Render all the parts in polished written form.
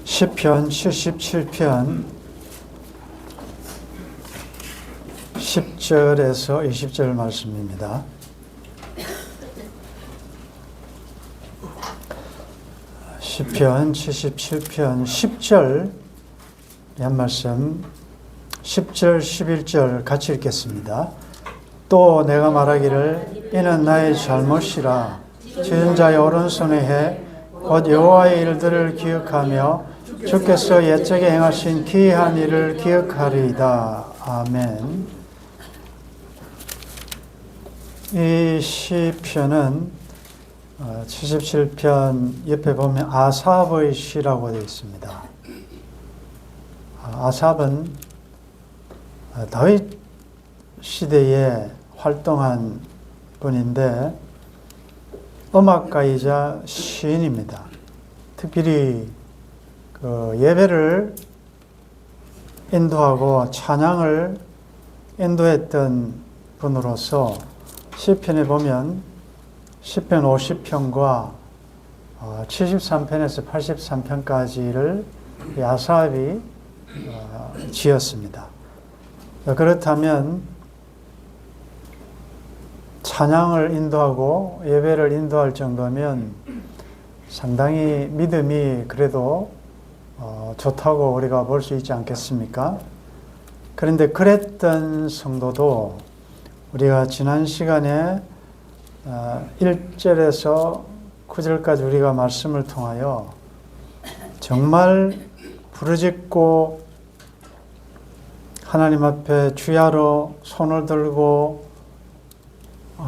시편 77편 10절에서 20절 말씀입니다. 시편 77편 10절 한 말씀 10절 11절 같이 읽겠습니다. 또 내가 말하기를 이는 나의 잘못이라 지은 자의 오른손에 해 곧 여호와의 일들을 기억하며 주께서 옛적에 행하신 기이한 일을 기억하리이다. 아멘. 이 시편은 77편 옆에 보면 아삽의 시라고 되어 있습니다. 아삽은 다윗 시대에 활동한 분인데 음악가이자 시인입니다. 특별히 예배를 인도하고 찬양을 인도했던 분으로서 시편에 보면 시편 50편과 73편에서 83편까지를 아삽이 지었습니다. 그렇다면 찬양을 인도하고 예배를 인도할 정도면 상당히 믿음이 그래도 좋다고 우리가 볼 수 있지 않겠습니까? 그런데 그랬던 성도도 우리가 지난 시간에 1절에서 9절까지 우리가 말씀을 통하여 정말 부르짖고 하나님 앞에 주야로 손을 들고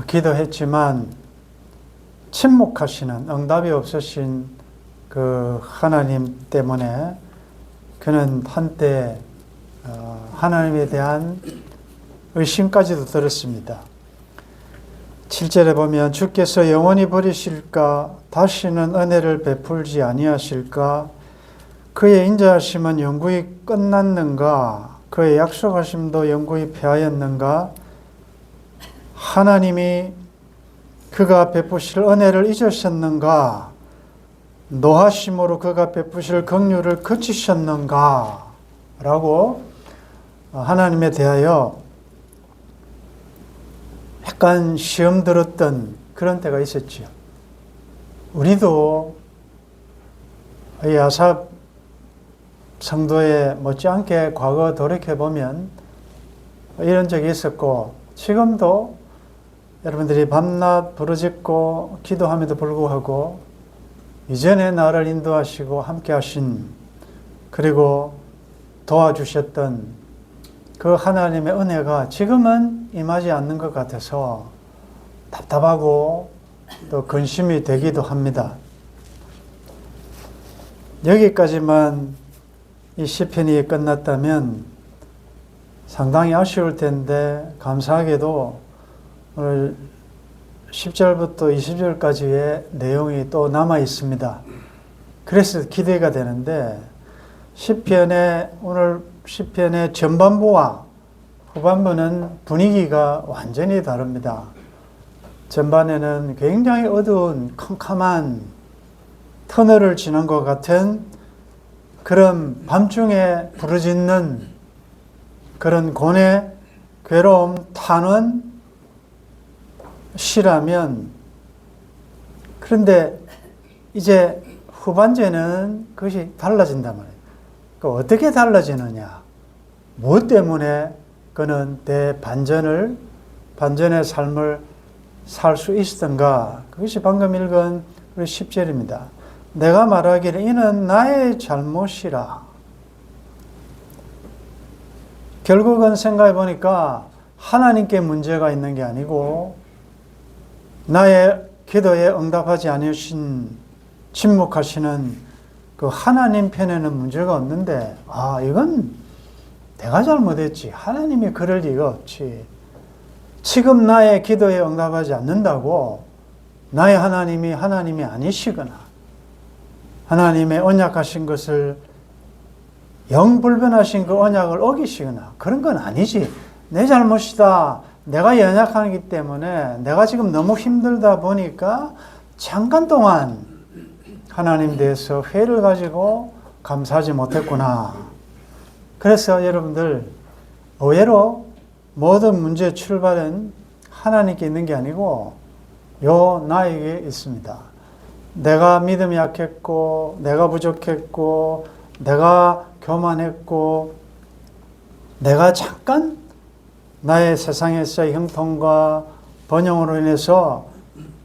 기도했지만 침묵하시는, 응답이 없으신 그 하나님 때문에 그는 한때 하나님에 대한 의심까지도 들었습니다. 7절에 보면 주께서 영원히 버리실까? 다시는 은혜를 베풀지 아니하실까? 그의 인자하심은 영구히 끝났는가? 그의 약속하심도 영구히 패하였는가? 하나님이 그가 베푸실 은혜를 잊으셨는가? 노하심으로 그가 베푸실 긍휼을 그치셨는가? 라고 하나님에 대하여 약간 시험 들었던 그런 때가 있었죠. 우리도 이 아삽 성도의 못지않게 과거 돌이켜보면 이런 적이 있었고 지금도 여러분들이 밤낮 부르짖고 기도함에도 불구하고 이전에 나를 인도하시고 함께 하신 그리고 도와주셨던 그 하나님의 은혜가 지금은 임하지 않는 것 같아서 답답하고 또 근심이 되기도 합니다. 여기까지만 이 시편이 끝났다면 상당히 아쉬울 텐데 감사하게도 오늘 10절부터 20절까지의 내용이 또 남아 있습니다. 그래서 기대가 되는데 오늘 시편의 전반부와 후반부는 분위기가 완전히 다릅니다. 전반에는 굉장히 어두운 캄캄한 터널을 지난 것 같은 그런 밤중에 부르짖는 그런 고뇌, 괴로움, 탄원, 시라면 그런데 이제 후반전은 그것이 달라진단 말이에요. 그러니까 어떻게 달라지느냐? 무엇 때문에 그는 반전의 삶을 살 수 있었던가? 그것이 방금 읽은 우리 10절입니다. 내가 말하기를 이는 나의 잘못이라. 결국은 생각해 보니까 하나님께 문제가 있는 게 아니고 나의 기도에 응답하지 않으신 침묵하시는 그 하나님 편에는 문제가 없는데 이건 내가 잘못했지. 하나님이 그럴 리가 없지. 지금 나의 기도에 응답하지 않는다고 나의 하나님이 아니시거나 하나님의 언약하신 것을 영불변하신 그 언약을 어기시거나 그런 건 아니지. 내 잘못이다. 내가 연약하기 때문에 내가 지금 너무 힘들다 보니까 잠깐 동안 하나님 대해서 회의를 가지고 감사하지 못했구나. 그래서 여러분들 의외로 모든 문제의 출발은 하나님께 있는 게 아니고 나에게 있습니다. 내가 믿음이 약했고, 내가 부족했고, 내가 교만했고, 내가 잠깐 나의 세상에서의 형통과 번영으로 인해서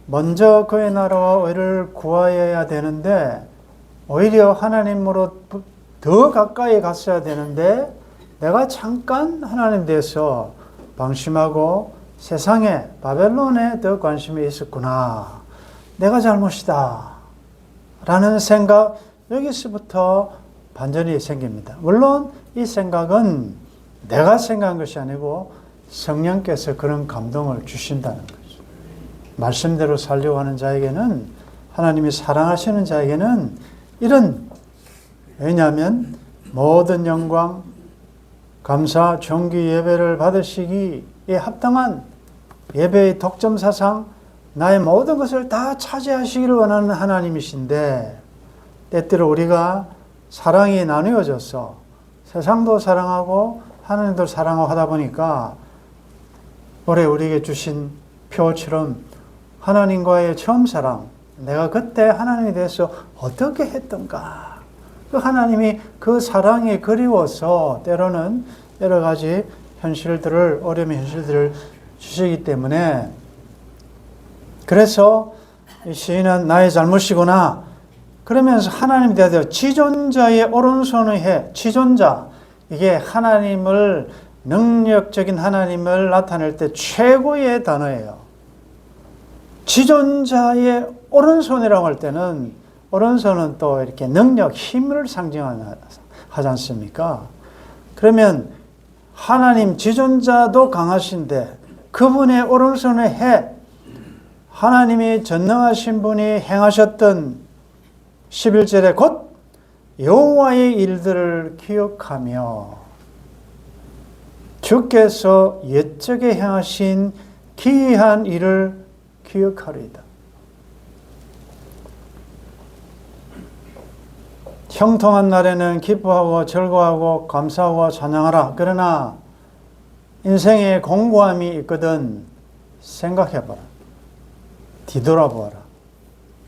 먼저 그의 나라와 의를 구하여야 되는데 오히려 하나님으로 더 가까이 갔어야 되는데 내가 잠깐 하나님 대해서 방심하고 세상에 바벨론에 더 관심이 있었구나. 내가 잘못이다. 라는 생각, 여기서부터 반전이 생깁니다. 물론 이 생각은 내가 생각한 것이 아니고 성령께서 그런 감동을 주신다는 거죠. 말씀대로 살려고 하는 자에게는, 하나님이 사랑하시는 자에게는 왜냐하면 모든 영광, 감사, 존귀 예배를 받으시기에 합당한 예배의 독점사상, 나의 모든 것을 다 차지하시기를 원하는 하나님이신데, 때때로 우리가 사랑이 나누어져서 세상도 사랑하고 하나님도 사랑하고 하다 보니까 올해 우리에게 주신 표처럼 하나님과의 처음 사랑, 내가 그때 하나님에 대해서 어떻게 했던가, 그 하나님이 그 사랑이 그리워서 때로는 여러 가지 어려움의 현실들을 주시기 때문에, 그래서 이 시인은 나의 잘못이구나 그러면서 하나님에 대하여 지존자의 오른손의 해, 지존자, 이게 하나님을, 능력적인 하나님을 나타낼 때 최고의 단어예요. 지존자의 오른손이라고 할 때는, 오른손은 또 이렇게 능력, 힘을 상징하지 않습니까? 그러면 하나님 지존자도 강하신데 그분의 오른손의 해, 하나님이 전능하신 분이 행하셨던 11절에 곧 여호와의 일들을 기억하며 주께서 옛적에 행하신 기이한 일을 기억하리이다. 형통한 날에는 기뻐하고 즐거워하고 감사하고 찬양하라. 그러나 인생에 공고함이 있거든 생각해봐라. 뒤돌아보아라.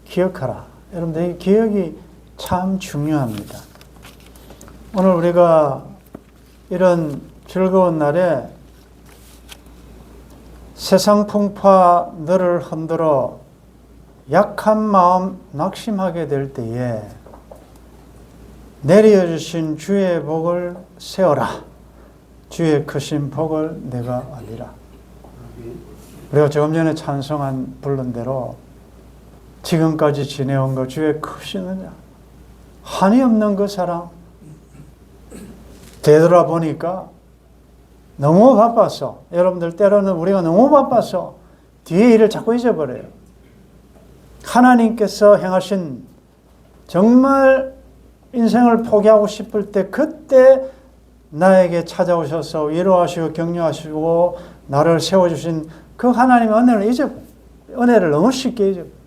기억하라. 여러분들, 이 기억이 참 중요합니다. 오늘 우리가 이런 즐거운 날에 세상 풍파 너를 흔들어 약한 마음 낙심하게 될 때에 내려주신 주의 복을 세워라. 주의 크신 복을 내가 알리라. 우리가 조금 전에 찬송한 부른 대로 지금까지 지내온 것, 주의 크신 은혜, 한이 없는 그 사랑, 되돌아보니까 너무 바빠서, 여러분들 때로는 우리가 너무 바빠서 뒤에 일을 자꾸 잊어버려요. 하나님께서 행하신, 정말 인생을 포기하고 싶을 때 그때 나에게 찾아오셔서 위로하시고 격려하시고 나를 세워주신 그 하나님의 은혜를 너무 쉽게 잊어버려요.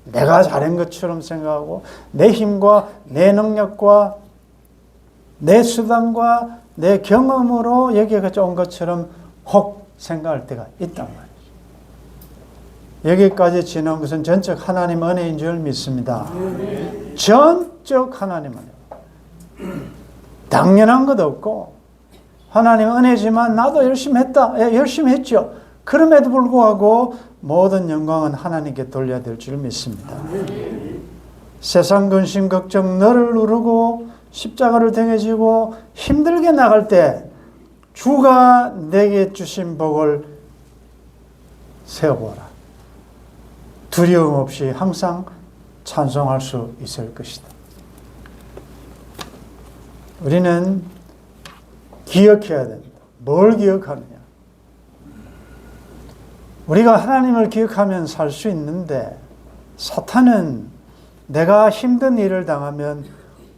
내가 잘한 것처럼 생각하고 내 힘과 내 능력과 내 수단과 내 경험으로 여기까지 온 것처럼 혹 생각할 때가 있단 말이죠. 여기까지 지난 것은 전적 하나님 은혜인 줄 믿습니다. 전적 하나님 은혜. 당연한 것 없고 하나님 은혜지만 나도 열심히 했죠. 그럼에도 불구하고 모든 영광은 하나님께 돌려야 될 줄 믿습니다. 세상 근심 걱정 너를 누르고 십자가를 당해지고 힘들게 나갈 때 주가 내게 주신 복을 세워보라. 두려움 없이 항상 찬송할 수 있을 것이다. 우리는 기억해야 된다. 뭘 기억하느냐? 우리가 하나님을 기억하면 살 수 있는데, 사탄은 내가 힘든 일을 당하면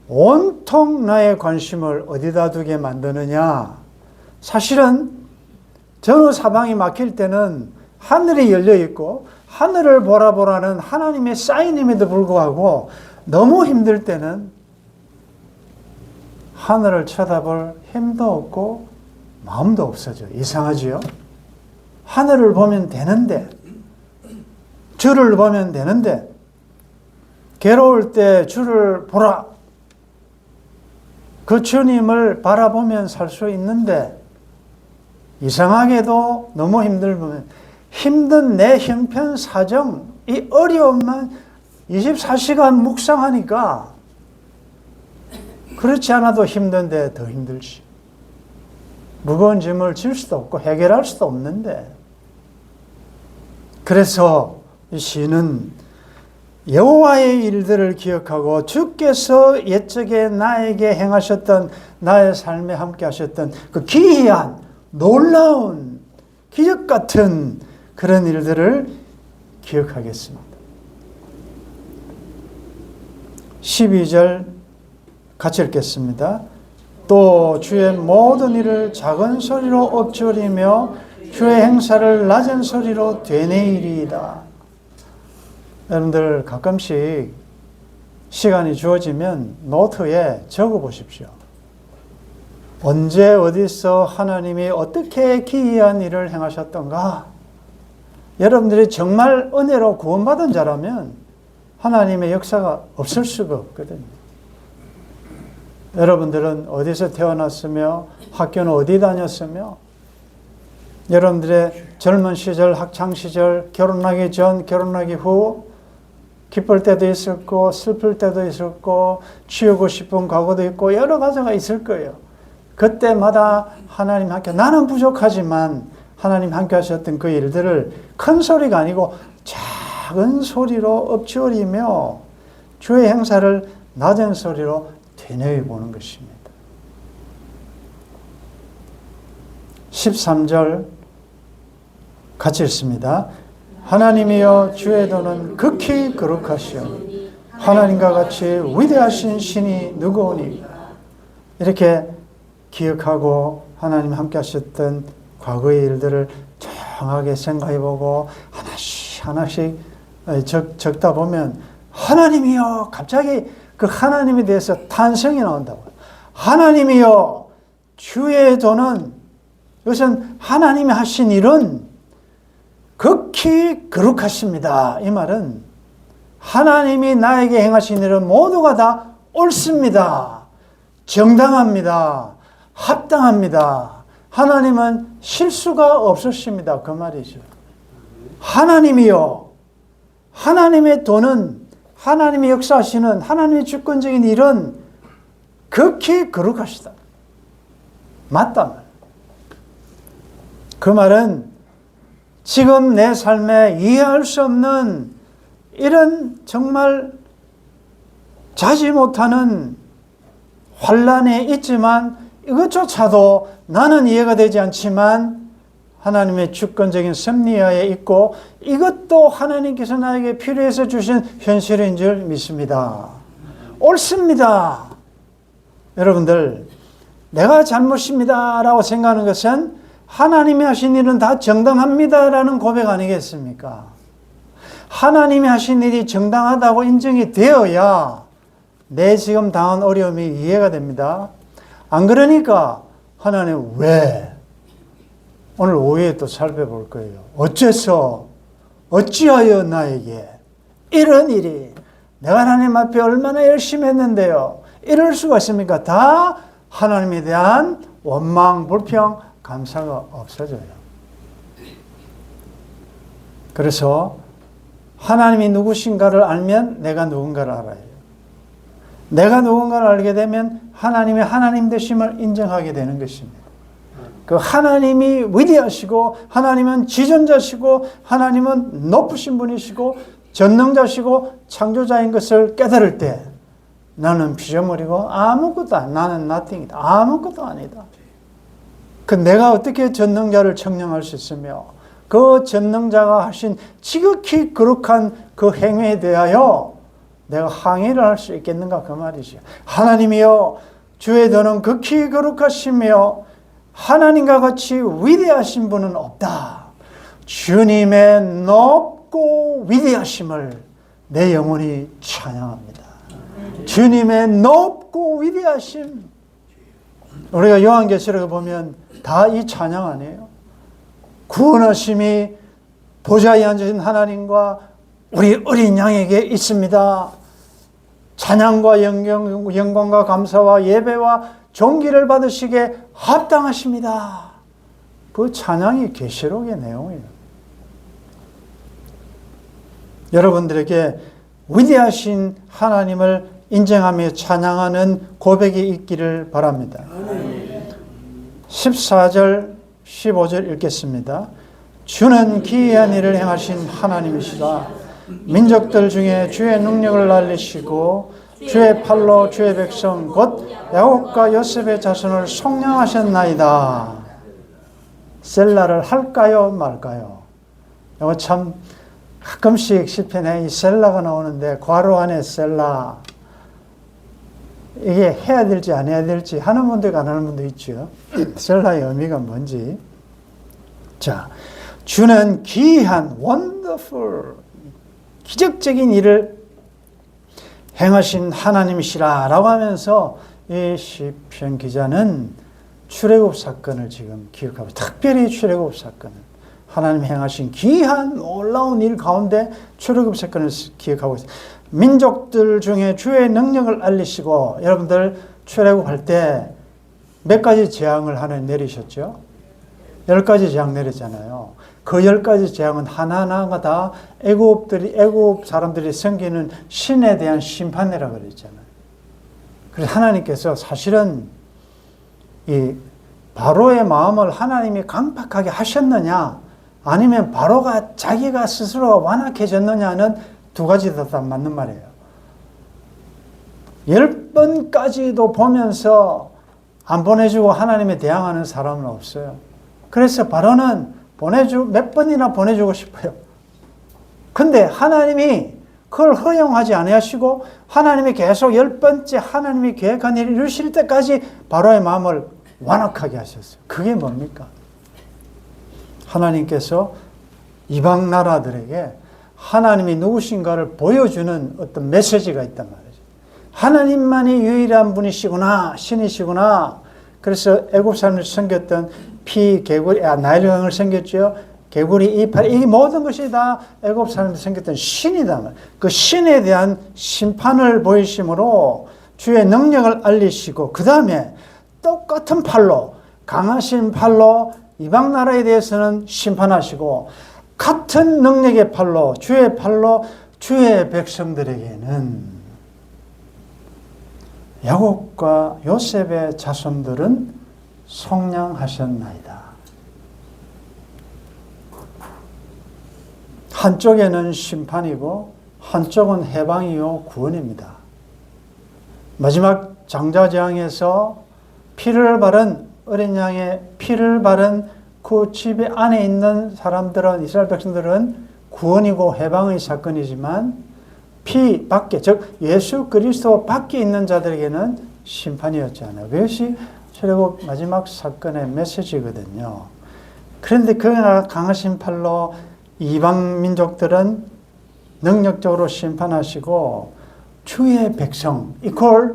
온통 나의 관심을 어디다 두게 만드느냐? 사실은 전후 사방이 막힐 때는 하늘이 열려 있고 하늘을 보라는 하나님의 사인임에도 불구하고 너무 힘들 때는 하늘을 쳐다볼 힘도 없고 마음도 없어져. 이상하지요? 하늘을 보면 되는데, 주를 보면 되는데, 괴로울 때 주를 보라. 그 주님을 바라보면 살 수 있는데, 이상하게도 너무 힘들면 힘든 내 형편 사정, 이 어려움만 24시간 묵상하니까 그렇지 않아도 힘든데 더 힘들지. 무거운 짐을 질 수도 없고 해결할 수도 없는데. 그래서 이 시는 여호와의 일들을 기억하고 주께서 옛적에 나에게 행하셨던, 나의 삶에 함께 하셨던 그 기이한 놀라운 기적 같은 그런 일들을 기억하겠습니다. 12절 같이 읽겠습니다. 또 주의 모든 일을 작은 소리로 엎조리며 주의 행사를 낮은 소리로 되뇌이리이다. 여러분들 가끔씩 시간이 주어지면 노트에 적어 보십시오. 언제 어디서 하나님이 어떻게 기이한 일을 행하셨던가. 여러분들이 정말 은혜로 구원받은 자라면 하나님의 역사가 없을 수가 없거든요. 여러분들은 어디서 태어났으며 학교는 어디 다녔으며 여러분들의 젊은 시절, 학창시절, 결혼하기 전, 결혼하기 후 기쁠 때도 있었고 슬플 때도 있었고 치우고 싶은 과거도 있고 여러 가지가 있을 거예요. 그때마다 하나님 함께, 나는 부족하지만 하나님 함께 하셨던 그 일들을 큰 소리가 아니고 작은 소리로 엎조리며 주의 행사를 낮은 소리로 되뇌어 보는 것입니다. 13절 같이 읽습니다. 하나님이여 주의 도는 극히 거룩하시오. 하나님과 같이 위대하신 신이 누구오니. 이렇게 기억하고 하나님 함께 하셨던 과거의 일들을 정확하게 생각해보고 하나씩 적다 보면 하나님이여, 갑자기 그 하나님에 대해서 탄성이 나온다고요. 하나님이여 주의 도는, 이것은 하나님이 하신 일은 극히 거룩하십니다. 이 말은 하나님이 나에게 행하신 일은 모두가 다 옳습니다. 정당합니다. 합당합니다. 하나님은 실수가 없으십니다. 그 말이죠. 하나님이요, 하나님의 도는, 하나님의 역사하시는 하나님의 주권적인 일은 극히 거룩하시다. 맞다 말. 그 말은 지금 내 삶에 이해할 수 없는 이런 정말 자지 못하는 환란에 있지만 이것조차도 나는 이해가 되지 않지만 하나님의 주권적인 섭리하에 있고 이것도 하나님께서 나에게 필요해서 주신 현실인 줄 믿습니다. 옳습니다. 여러분들, 내가 잘못입니다 라고 생각하는 것은 하나님이 하신 일은 다 정당합니다 라는 고백 아니겠습니까? 하나님이 하신 일이 정당하다고 인정이 되어야 내 지금 당한 어려움이 이해가 됩니다. 안 그러니까 하나님 왜? 오늘 오후에 또 살펴볼 거예요. 어째서, 어찌하여 나에게 이런 일이, 내가 하나님 앞에 얼마나 열심히 했는데요. 이럴 수가 있습니까? 다 하나님에 대한 원망, 불평, 감사가 없어져요. 그래서 하나님이 누구신가를 알면 내가 누군가를 알아요. 내가 누군가를 알게 되면 하나님의 하나님 되심을 인정하게 되는 것입니다. 그 하나님이 위대하시고 하나님은 지존자시고 하나님은 높으신 분이시고 전능자시고 창조자인 것을 깨달을 때 나는 피조물이고 아무것도 나는 nothing이다. 아무것도 아니다. 그 내가 어떻게 전능자를 청량할 수 있으며 그 전능자가 하신 지극히 거룩한 그 행위에 대하여 내가 항의를 할 수 있겠는가 그 말이죠. 하나님이여 주의 도는 극히 거룩하시며 하나님과 같이 위대하신 분은 없다. 주님의 높고 위대하심을 내 영혼이 찬양합니다. 주님의 높고 위대하심, 우리가 요한계시록에 보면 다 이 찬양 아니에요? 구원하심이 보좌에 앉으신 하나님과 우리 어린 양에게 있습니다. 찬양과 영광과 감사와 예배와 존귀를 받으시기에 합당하십니다. 그 찬양이 계시록의 내용이에요. 여러분들에게 위대하신 하나님을 인정하며 찬양하는 고백이 있기를 바랍니다. 14절 15절 읽겠습니다. 주는 기이한 일을 행하신 하나님이시라. 민족들 중에 주의 능력을 알리시고 주의 팔로 주의 백성 곧 야곱과 요셉의 자손을 속량하셨나이다. 셀라를 할까요 말까요? 이거 참 가끔씩 시편에 이 셀라가 나오는데 괄호 안에 셀라, 이게 해야 될지 안 해야 될지 하는 분도 안 하는 분도 있죠. 셀라의 의미가 뭔지. 자, 주는 기이한 wonderful 기적적인 일을 행하신 하나님이시라 라고 하면서 이 시편 기자는 출애굽 사건을 지금 기억하고, 특별히 출애굽 사건을, 하나님 행하신 기이한 놀라운 일 가운데 출애굽 사건을 기억하고 있어요. 민족들 중에 주의 능력을 알리시고, 여러분들 출애굽할 때 몇 가지 재앙을 하나님 내리셨죠? 10가지 재앙 내렸잖아요. 그 10가지 재앙은 하나하나가 다 애굽 사람들이 섬기는 신에 대한 심판이라고 그랬잖아요. 그래서 하나님께서 사실은 이 바로의 마음을 하나님이 강팍하게 하셨느냐, 아니면 바로가 자기가 스스로가 완악해졌느냐는 두 가지 다 맞는 말이에요. 10번까지도 보면서 안 보내주고 하나님에 대항하는 사람은 없어요. 그래서 바로는 몇 번이나 보내주고 싶어요. 근데 하나님이 그걸 허용하지 아니하시고 하나님이 계속 10번째 하나님이 계획한 일을 이루실 때까지 바로의 마음을 완악하게 하셨어요. 그게 뭡니까? 하나님께서 이방 나라들에게 하나님이 누구신가를 보여주는 어떤 메시지가 있단 말이죠. 하나님만이 유일한 분이시구나, 신이시구나. 그래서 애굽 사람을 섬겼던 나일강을 섬겼죠. 개구리 이파리, 이 모든 것이 다 애굽 사람들이 섬겼던 신이다. 그 신에 대한 심판을 보이심으로 주의 능력을 알리시고, 그 다음에 똑같은 팔로, 강하신 팔로 이방 나라에 대해서는 심판하시고, 같은 능력의 팔로, 주의 팔로 주의 백성들에게는, 야곱과 요셉의 자손들은 속량하셨나이다. 한쪽에는 심판이고 한쪽은 해방이요 구원입니다. 마지막 장자재앙에서 피를 바른 어린 양의 피를 바른 그 집 안에 있는 사람들은, 이스라엘 백성들은 구원이고 해방의 사건이지만 피 밖에, 즉 예수 그리스도 밖에 있는 자들에게는 심판이었잖아요. 그것이 출애굽 마지막 사건의 메시지거든요. 그런데 그 강하신 팔로 이방 민족들은 능력적으로 심판하시고, 주의 백성 이퀄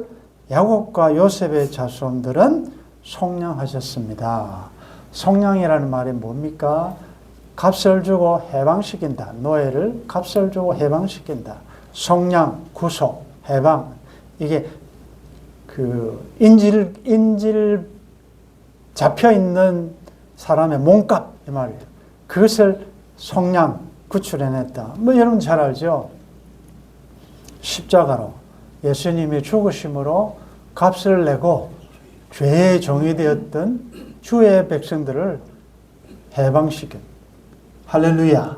야곱과 요셉의 자손들은 속량하셨습니다. 속량이라는 말이 뭡니까? 값을 주고 해방시킨다. 노예를 값을 주고 해방시킨다. 속량, 구속, 해방. 이게 그 인질 잡혀 있는 사람의 몸값 이 말이에요. 그것을 속량, 구출해냈다. 뭐 여러분 잘 알죠? 십자가로 예수님이 죽으심으로 값을 내고 죄의 종이 되었던 주의 백성들을 해방시킨. 할렐루야.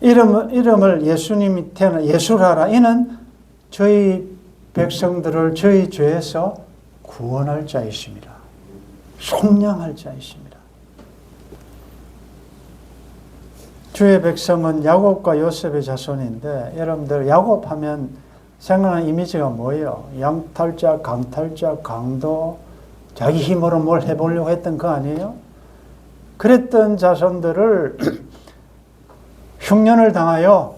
이름을 예수님이 예수라라. 이는 저희 백성들을 저희 죄에서 구원할 자이십니다. 속량할 자이십니다. 주의 백성은 야곱과 요셉의 자손인데, 여러분들 야곱하면 생각나는 이미지가 뭐예요? 양탈자, 강탈자, 강도, 자기 힘으로 뭘 해보려고 했던 거 아니에요? 그랬던 자손들을 흉년을 당하여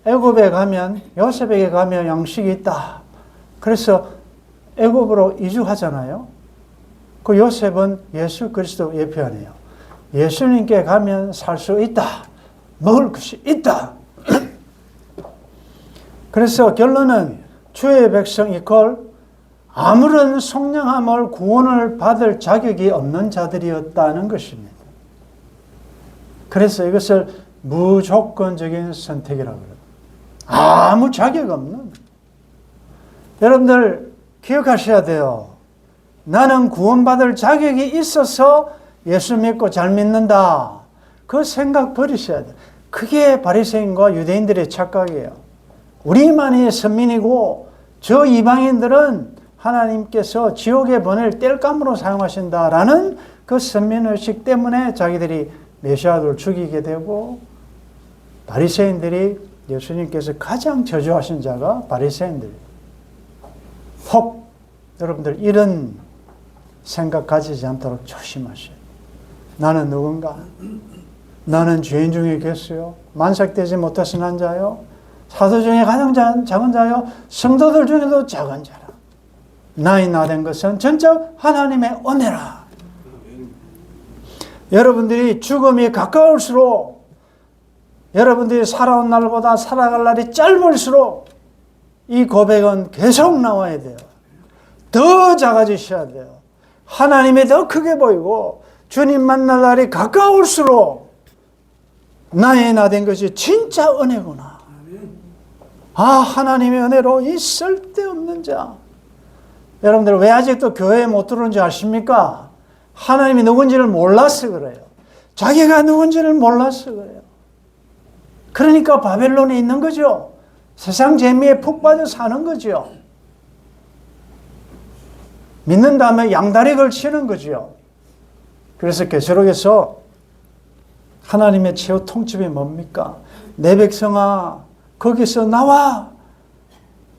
애굽에 가면, 요셉에게 가면 양식이 있다. 그래서 애굽으로 이주하잖아요. 그 요셉은 예수 그리스도 예표하네요. 예수님께 가면 살 수 있다. 먹을 것이 있다. 그래서 결론은 주의 백성 이퀄 아무런 속량함을 구원을 받을 자격이 없는 자들이었다는 것입니다. 그래서 이것을 무조건적인 선택이라고 그래요. 아무 자격 없는. 여러분들 기억하셔야 돼요. 나는 구원받을 자격이 있어서 예수 믿고 잘 믿는다. 그 생각 버리셔야 돼요. 그게 바리새인과 유대인들의 착각이에요. 우리만이 선민이고 저 이방인들은 하나님께서 지옥에 보낼 땔감으로 사용하신다라는 그 선민의식 때문에 자기들이 메시아를 죽이게 되고, 바리새인들이 예수님께서 가장 저주하신 자가 바리새인들. 혹 여러분들 이런 생각 가지지 않도록 조심하셔야 돼요. 나는 누군가? 나는 죄인 중에 겠어요? 만삭되지 못하신 한 자요? 사도 중에 가장 작은 자요? 성도들 중에도 작은 자라. 나의 나된 것은 전적 하나님의 은혜라. 여러분들이 죽음이 가까울수록, 여러분들이 살아온 날보다 살아갈 날이 짧을수록 이 고백은 계속 나와야 돼요. 더 작아지셔야 돼요. 하나님이 더 크게 보이고 주님 만날 날이 가까울수록 나의 나된 것이 진짜 은혜구나. 아, 하나님의 은혜로 이 쓸데없는 자. 여러분들 왜 아직도 교회에 못 들어오는지 아십니까? 하나님이 누군지를 몰라서 그래요. 자기가 누군지를 몰라서 그래요. 그러니까 바벨론에 있는 거죠. 세상 재미에 푹 빠져 사는 거죠. 믿는 다음에 양다리 걸치는 거죠. 그래서 계시록에서 하나님의 최후 통첩이 뭡니까? 내 백성아, 거기서 나와.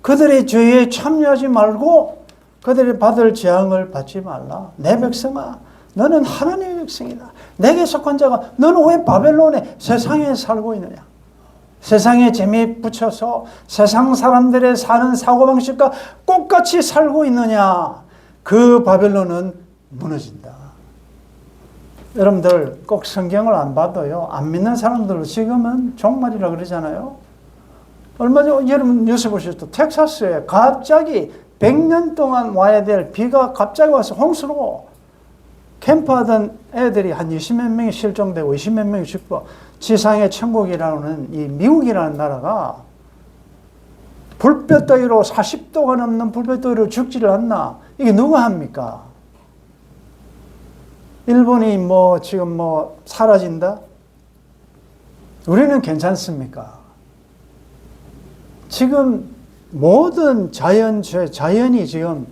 그들의 죄에 참여하지 말고 그들이 받을 재앙을 받지 말라. 내 백성아, 너는 하나님의 백성이다. 내게 속한 자가 너는 왜 바벨론에 세상에 살고 있느냐? 세상에 재미에 붙여서 세상 사람들의 사는 사고방식과 똑같이 살고 있느냐? 그 바벨론은 무너진다. 여러분들 꼭 성경을 안 봐도요, 안 믿는 사람들 지금은 종말이라 그러잖아요. 얼마 전에 여러분 뉴스 보셨죠? 텍사스에 갑자기 100년 동안 와야 될 비가 갑자기 와서 홍수로 캠프하던 애들이 한 20몇 명이 실종되고 20몇 명이 죽고, 지상의 천국이라는 이 미국이라는 나라가 불볕더위로 40도가 넘는 불볕더위로 죽지를 않나? 이게 누가 합니까? 일본이 지금 사라진다? 우리는 괜찮습니까? 지금 모든 자연이 지금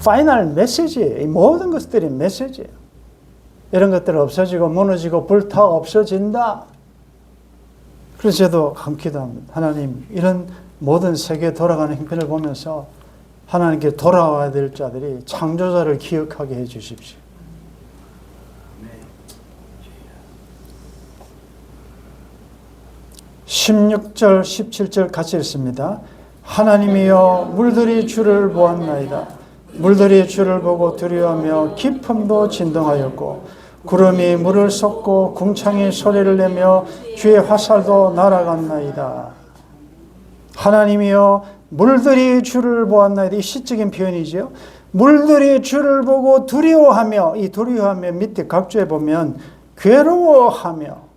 파이널 메시지예요. 이 모든 것들이 메시지예요. 이런 것들이 없어지고 무너지고 불타 없어진다. 그래서 저도 한 기도합니다. 하나님, 이런 모든 세계 돌아가는 형편을 보면서 하나님께 돌아와야 될 자들이 창조자를 기억하게 해 주십시오. 16절, 17절 같이 읽습니다. 하나님이여, 물들이 주를 보았나이다. 물들이 주를 보고 두려워하며 깊음도 진동하였고, 구름이 물을 쏟고 궁창이 소리를 내며 주의 화살도 날아갔나이다. 하나님이여, 물들이 주를 보았나이다. 이 시적인 표현이죠. 물들이 주를 보고 두려워하며, 이 두려워하며 밑에 각주에 보면 괴로워하며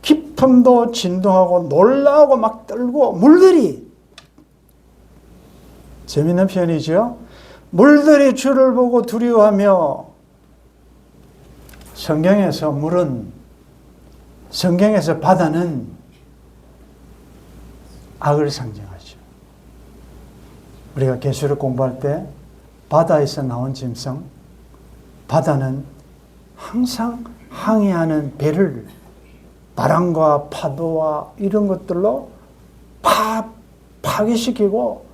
깊음도 진동하고 놀라고 막 떨고, 물들이, 재밌는 표현이죠. 물들이 주를 보고 두려워하며, 성경에서 바다는 악을 상징하죠. 우리가 계시록 공부할 때 바다에서 나온 짐승, 바다는 항상 항해하는 배를 바람과 파도와 이런 것들로 파괴시키고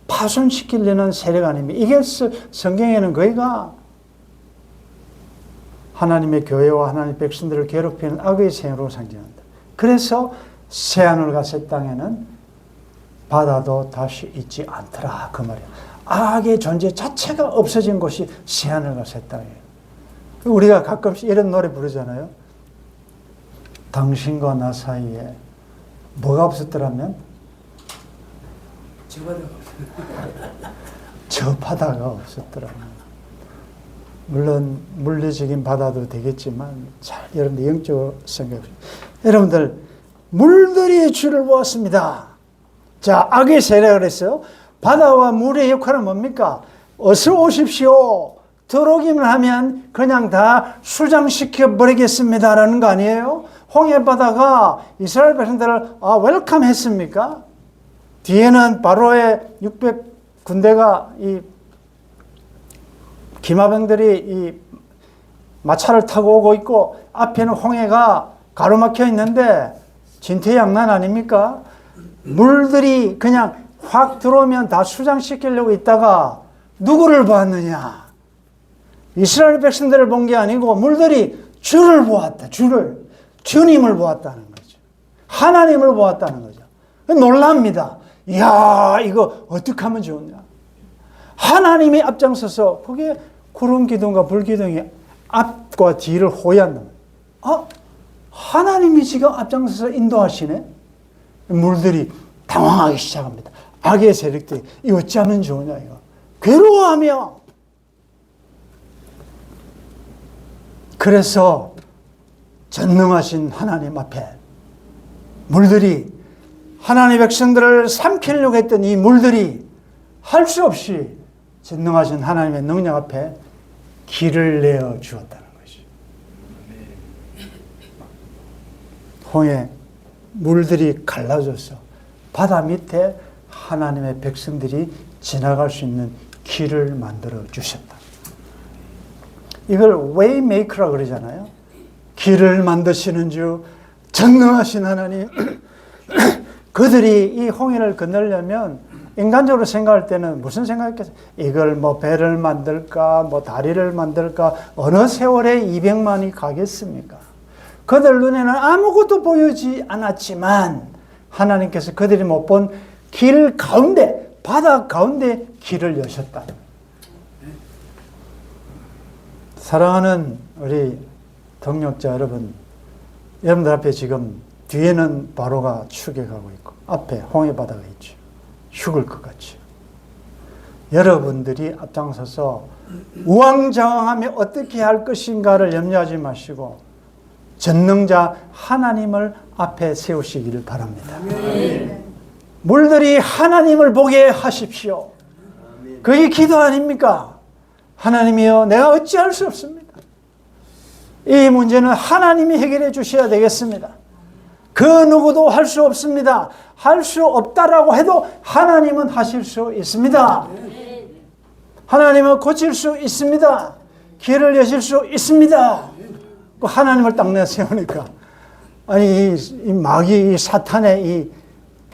파손시키려는 세력 아닙니까? 이게 성경에는 거기가 하나님의 교회와 하나님의 백성들을 괴롭히는 악의 생으로 상징한다. 그래서 새하늘 같은 땅에는 바다도 다시 있지 않더라, 그 말이야. 악의 존재 자체가 없어진 곳이 새하늘과 새 땅이에요. 우리가 가끔씩 이런 노래 부르잖아요. 당신과 나 사이에 뭐가 없었더라면? 저 바다가 없었더라면. 물론 물리적인 바다도 되겠지만 잘 여러분들 영적으로 생각해 보세요. 여러분들 물들이 주를 보았습니다. 자, 악의 세례가 그랬어요. 바다와 물의 역할은 뭡니까? 어서 오십시오. 들어오기만 하면 그냥 다 수장시켜 버리겠습니다라는 거 아니에요? 홍해바다가 이스라엘 백성들을 웰컴 했습니까? 뒤에는 바로의 600 군대가 이 기마병들이 이 마차를 타고 오고 있고 앞에는 홍해가 가로막혀 있는데 진퇴양난 아닙니까? 물들이 그냥 확 들어오면 다 수장시키려고 있다가 누구를 보았느냐? 이스라엘 백성들을 본 게 아니고 물들이 주를 보았다. 주님을 보았다는 거죠. 하나님을 보았다는 거죠. 놀랍니다. 이야, 이거 어떻게 하면 좋냐? 하나님이 앞장서서 그게 구름 기둥과 불 기둥이 앞과 뒤를 호위한다. 하나님이 지금 앞장서서 인도하시네? 물들이 당황하기 시작합니다. 악의 세력들이 이거 어찌하면 좋으냐 이거. 괴로워하며. 그래서 전능하신 하나님 앞에 물들이 하나님의 백성들을 삼키려고 했던 이 물들이 할 수 없이 전능하신 하나님의 능력 앞에 길을 내어 주었다는 것이. 홍해 물들이 갈라져서 바다 밑에 하나님의 백성들이 지나갈 수 있는 길을 만들어 주셨다. 이걸 웨이메이커라고 그러잖아요. 길을 만드시는 주 전능하신 하나님. 그들이 이 홍해를 건너려면 인간적으로 생각할 때는 무슨 생각했겠어요? 이걸 뭐 배를 만들까, 뭐 다리를 만들까, 어느 세월에 200만이 가겠습니까? 그들 눈에는 아무것도 보이지 않았지만 하나님께서 그들이 못 본 길 가운데, 바다 가운데 길을 여셨다. 사랑하는 우리 동역자 여러분, 여러분들 앞에 지금 뒤에는 바로가 추격하고 있고 앞에 홍해바다가 있죠. 죽을 것 같죠. 여러분들이 앞장서서 우왕좌왕하며 어떻게 할 것인가를 염려하지 마시고 전능자 하나님을 앞에 세우시기를 바랍니다. 아멘. 물들이 하나님을 보게 하십시오. 그게 기도 아닙니까? 하나님이여, 내가 어찌할 수 없습니다. 이 문제는 하나님이 해결해 주셔야 되겠습니다. 그 누구도 할 수 없습니다. 할 수 없다라고 해도 하나님은 하실 수 있습니다. 하나님은 고칠 수 있습니다. 길을 여실 수 있습니다. 그 하나님을 딱 내세우니까 아니 이 마귀, 이 사탄의 이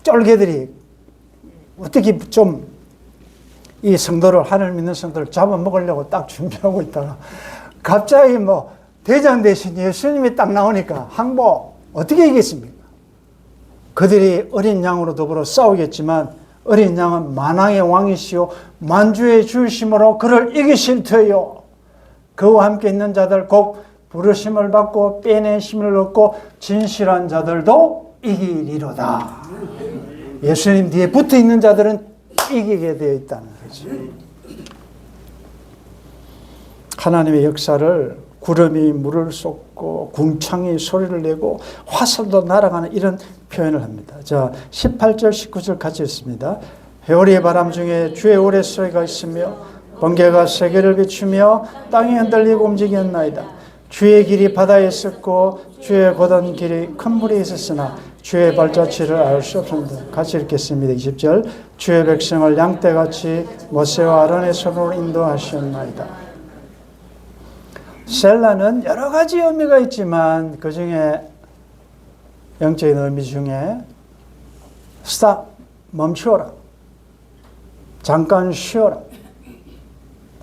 쫄개들이 어떻게 좀 이 성도를, 하나님 믿는 성도를 잡아먹으려고 딱 준비하고 있다가 갑자기 뭐 대장 대신 예수님이 딱 나오니까 항복 어떻게 이겼습니까? 그들이 어린 양으로 더불어 싸우겠지만 어린 양은 만왕의 왕이시오 만주의 주이심으로 그를 이기실 터요. 그와 함께 있는 자들 곧 부르심을 받고 빼내심을 얻고 진실한 자들도 이기리로다. 예수님 뒤에 붙어 있는 자들은 이기게 되어 있다는 거죠. 하나님의 역사를 구름이 물을 쏟고 궁창이 소리를 내고 화살도 날아가는 이런 표현을 합니다. 자, 18절 19절 같이 읽습니다. 회오리의 바람 중에 주의 오래 소리가 있으며 번개가 세계를 비추며 땅이 흔들리고 움직였나이다. 주의 길이 바다에 있었고 주의 고단 길이 큰 물에 있었으나 주의 발자취를 알 수 없습니다. 같이 읽겠습니다. 20절 주의 백성을 양떼같이 모세와 아론의 손으로 인도하셨나이다. 셀라는 여러 가지 의미가 있지만 그 중에 영적인 의미 중에 스탑, 멈추어라, 잠깐 쉬어라,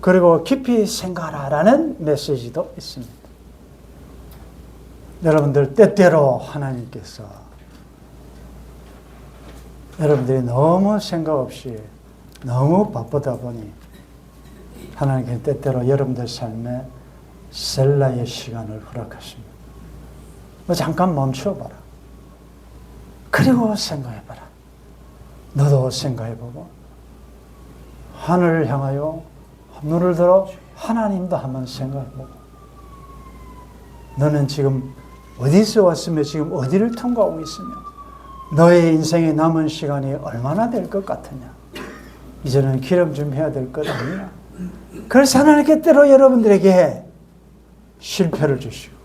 그리고 깊이 생각하라라는 메시지도 있습니다. 여러분들 때때로 하나님께서 여러분들이 너무 생각 없이 너무 바쁘다 보니 하나님께 때때로 여러분들 삶에 셀라의 시간을 허락하십니다. 잠깐 멈춰봐라. 그리고 생각해봐라. 너도 생각해보고 하늘을 향하여 눈을 들어 하나님도 한번 생각해보고 너는 지금 어디서 왔으며 지금 어디를 통과하고 있으며 너의 인생에 남은 시간이 얼마나 될 것 같으냐. 이제는 기름 좀 해야 될 것 아니냐. 그래서 하나님께 때로 여러분들에게 실패를 주시고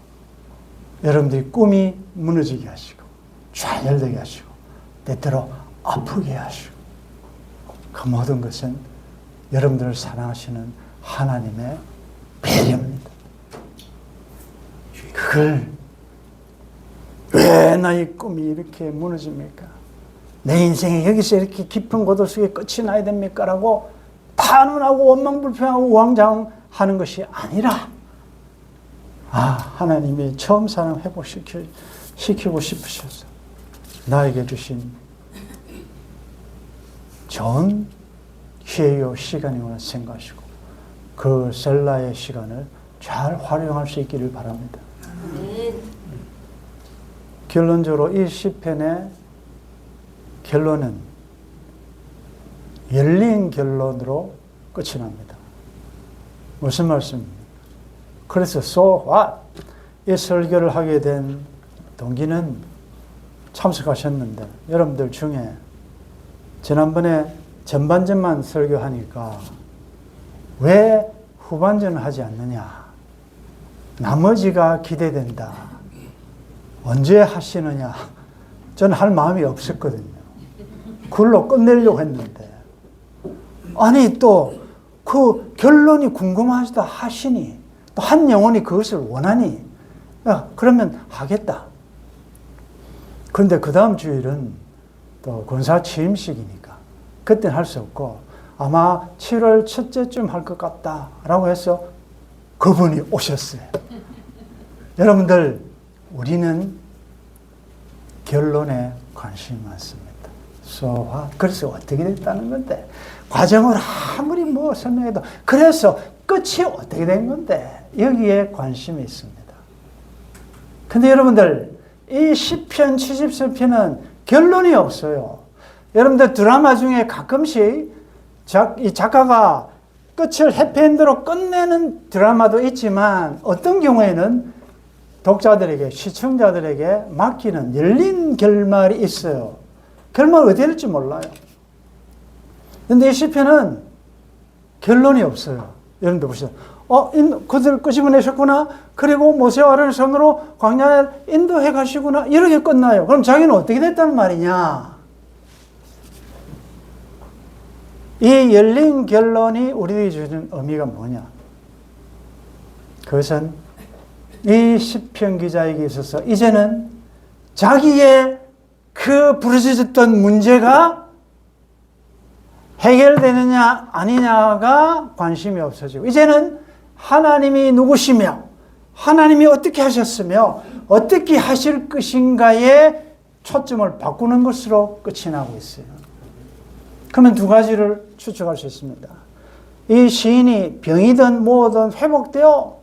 여러분들이 꿈이 무너지게 하시고 좌절되게 하시고 때때로 아프게 하시고 그 모든 것은 여러분들을 사랑하시는 하나님의 배려입니다. 그걸 왜 나의 꿈이 이렇게 무너집니까? 내 인생이 여기서 이렇게 깊은 고도 속에 끝이 나야 됩니까? 라고 탄원하고 원망불평하고 우왕좌왕하는 것이 아니라 하나님이 처음 사랑 회복시키고 싶으셔서 나에게 주신 좋은 기회요 시간이구나 생각하시고 그 셀라의 시간을 잘 활용할 수 있기를 바랍니다. 결론적으로 이 시편의 결론은 열린 결론으로 끝이 납니다. 무슨 말씀입니까? 그래서 so what? 이 설교를 하게 된 동기는 참석하셨는데 여러분들 중에 지난번에 전반전만 설교하니까 왜 후반전을 하지 않느냐? 나머지가 기대된다. 언제 하시느냐? 저는 할 마음이 없었거든요. 그걸로 끝내려고 했는데 아니 또 그 결론이 궁금하시다 하시니 또 한 영혼이 그것을 원하니 그러면 하겠다. 그런데 그 다음 주일은 또 권사 취임식이니까 그때는 할 수 없고 아마 7월 첫째쯤 할 것 같다라고 해서 그분이 오셨어요. 여러분들 우리는 결론에 관심이 많습니다. 그래서 어떻게 됐다는 건데 과정을 아무리 설명해도 그래서 끝이 어떻게 된 건데 여기에 관심이 있습니다. 근데 여러분들 이 시편 73편은 결론이 없어요. 여러분들 드라마 중에 가끔씩 이 작가가 끝을 해피엔드로 끝내는 드라마도 있지만 어떤 경우에는 독자들에게 시청자들에게 맡기는 열린 결말이 있어요. 결말이 어디 될지 몰라요. 그런데 이 시편은 결론이 없어요. 여러분들 보시죠. 그들 끄집어내셨구나. 그리고 모세와 아론을 손으로 광야에 인도해 가시구나. 이렇게 끝나요. 그럼 자기는 어떻게 됐다는 말이냐? 이 열린 결론이 우리에게 주는 의미가 뭐냐? 그것은 이 시편 기자에게 있어서 이제는 자기의 그 부르짖었던 문제가 해결되느냐 아니냐가 관심이 없어지고 이제는 하나님이 누구시며 하나님이 어떻게 하셨으며 어떻게 하실 것인가에 초점을 바꾸는 것으로 끝이 나고 있어요. 그러면 두 가지를 추측할 수 있습니다. 이 시인이 병이든 뭐든 회복되어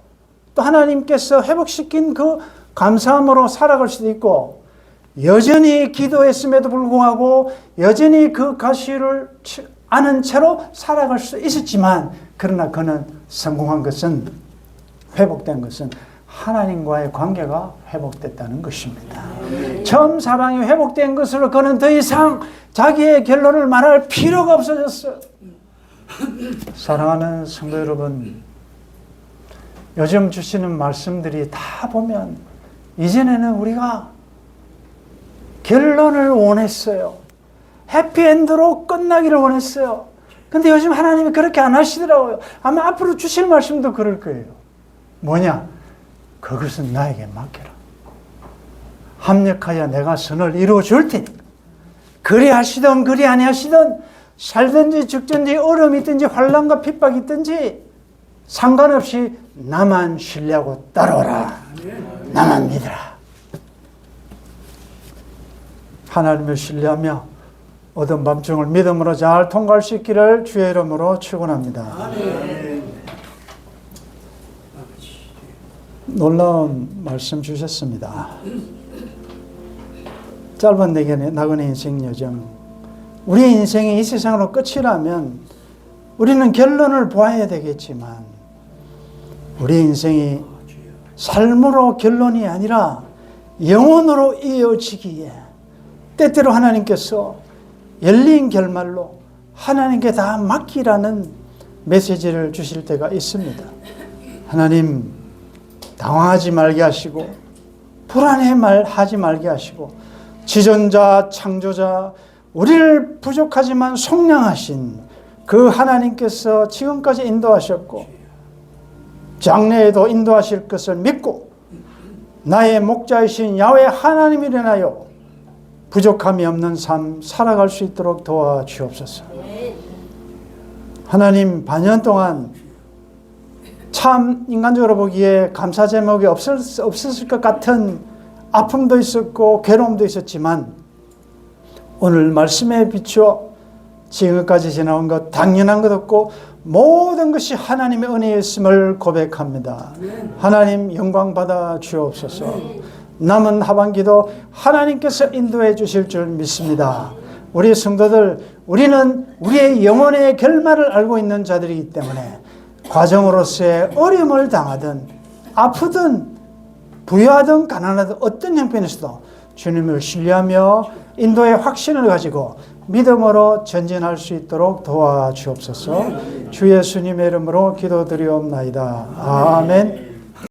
또 하나님께서 회복시킨 그 감사함으로 살아갈 수도 있고 여전히 기도했음에도 불구하고 여전히 그 가시를 아는 채로 살아갈 수 있었지만 그러나 그는 성공한 것은 회복된 것은 하나님과의 관계가 회복됐다는 것입니다. 처음 사랑이 회복된 것으로 그는 더 이상 자기의 결론을 말할 필요가 없어졌어요. 사랑하는 성도 여러분, 요즘 주시는 말씀들이 다 보면 이전에는 우리가 결론을 원했어요. 해피엔드로 끝나기를 원했어요. 근데 요즘 하나님이 그렇게 안 하시더라고요. 아마 앞으로 주실 말씀도 그럴 거예요. 뭐냐? 그것은 나에게 맡겨라. 합력하여 내가 선을 이루어 줄 테니 그리 하시든 그리 아니하시든 살든지 죽든지 어려움이 있든지 환난과 핍박이 있든지 상관없이 나만 신뢰하고 따라오라. 나만 믿으라. 하나님을 신뢰하며 어두운 밤중을 믿음으로 잘 통과할 수 있기를 주의 이름으로 축원합니다. 놀라운 말씀 주셨습니다. 짧은 나그네 인생 여정. 우리의 인생이 이 세상으로 끝이라면 우리는 결론을 보아야 되겠지만 우리의 인생이 삶으로 결론이 아니라 영혼으로 이어지기에 때때로 하나님께서 열린 결말로 하나님께 다 맡기라는 메시지를 주실 때가 있습니다. 하나님 당황하지 말게 하시고 불안해하지 말게 하시고 지존자 창조자 우리를 부족하지만 속량하신 그 하나님께서 지금까지 인도하셨고 장래에도 인도하실 것을 믿고 나의 목자이신 야훼 하나님이 일어나요 부족함이 없는 삶 살아갈 수 있도록 도와주옵소서. 하나님 반년 동안 참 인간적으로 보기에 감사 제목이 없었을 것 같은 아픔도 있었고 괴로움도 있었지만 오늘 말씀에 비추어 지금까지 지나온 것 당연한 것 없고 모든 것이 하나님의 은혜였음을 고백합니다. 하나님 영광 받아 주옵소서. 남은 하반기도 하나님께서 인도해 주실 줄 믿습니다. 우리 성도들 우리는 우리의 영혼의 결말을 알고 있는 자들이기 때문에 과정으로서의 어려움을 당하든 아프든 부유하든 가난하든 어떤 형편에서도 주님을 신뢰하며 인도의 확신을 가지고 믿음으로 전진할 수 있도록 도와주옵소서. 주 예수님의 이름으로 기도드리옵나이다. 아멘.